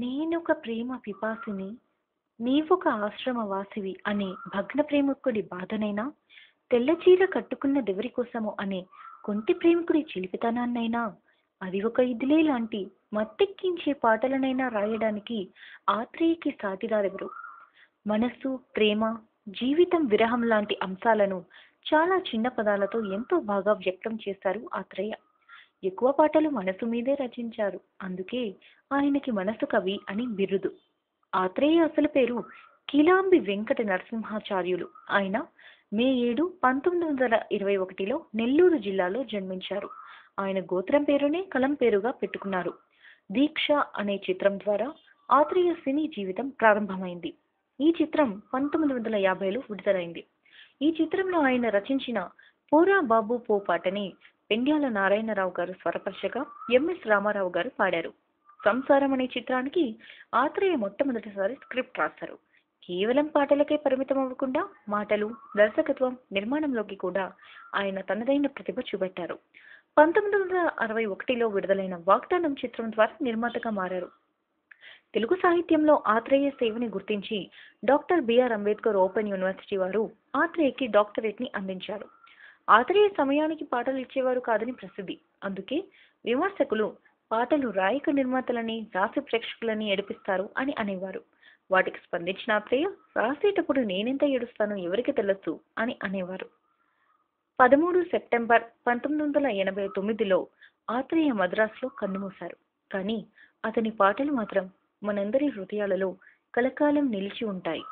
నేనొక ప్రేమ పిపాసిని నీవొక ఆశ్రమవాసివి అనే భగ్న ప్రేమికుడి బాధనైనా, తెల్లచీర కట్టుకున్న దెవరి కోసమో అనే కొంటె ప్రేమికుడి చిలిపితనాన్నైనా, అది ఒక ఇదిలే లాంటి మత్తెక్కించే పాటలనైనా రాయడానికి ఆత్రేయకి సాటిరారెవరు? మనస్సు, ప్రేమ, జీవితం, విరహం లాంటి అంశాలను చాలా చిన్న పదాలతో ఎంతో బాగా వ్యక్తం చేశారు ఆత్రేయ. ఎక్కువ పాటలు మనసు మీదే రచించారు. అందుకే ఆయనకి మనసు కవి అని బిరుదు. ఆత్రేయ అసలు పేరు కిలాంబి వెంకట నరసింహాచార్యులు. ఆయన మే 7, 1921లో నెల్లూరు జిల్లాలో జన్మించారు. ఆయన గోత్రం పేరునే కలం పేరుగా పెట్టుకున్నారు. దీక్ష అనే చిత్రం ద్వారా ఆత్రేయ సినీ జీవితం ప్రారంభమైంది. ఈ చిత్రం 1950లో విడుదలైంది. ఈ చిత్రంలో ఆయన రచించిన పోరా బాబు పో పాటని పెండ్యాల నారాయణరావు గారు స్వరపరచగా ఎంఎస్ రామారావు గారు పాడారు. సంసారం అనే చిత్రానికి ఆత్రేయ మొట్టమొదటిసారి స్క్రిప్ట్ రాశారు. కేవలం పాటలకే పరిమితం అవ్వకుండా మాటలు, దర్శకత్వం, నిర్మాణంలోకి కూడా ఆయన తనదైన ప్రతిభ చూపెట్టారు. 1961లో విడుదలైన వాగ్దానం చిత్రం ద్వారా నిర్మాతగా మారారు. తెలుగు సాహిత్యంలో ఆత్రేయ సేవని గుర్తించి doctor B R Ambedkar open university వారు ఆత్రేయకి డాక్టరేట్ని అందించారు. ఆత్రేయ సమయానికి పాటలు ఇచ్చేవారు కాదని ప్రసిద్ధి. అందుకే విమర్శకులు పాటలు రాయక నిర్మాతలని, రాసి ప్రేక్షకులని ఏడిపిస్తారు అని అనేవారు. వాటికి స్పందించిన ఆత్రేయ రాసేటప్పుడు నేనెంత ఏడుస్తానో ఎవరికి తెలుసు అని అనేవారు. 13 సెప్టెంబర్ 1989లో ఆత్రేయ మద్రాసులో కన్నుమూశారు. కానీ అతని పాటలు మాత్రం మనందరి హృదయాలలో కలకాలం నిలిచి ఉంటాయి.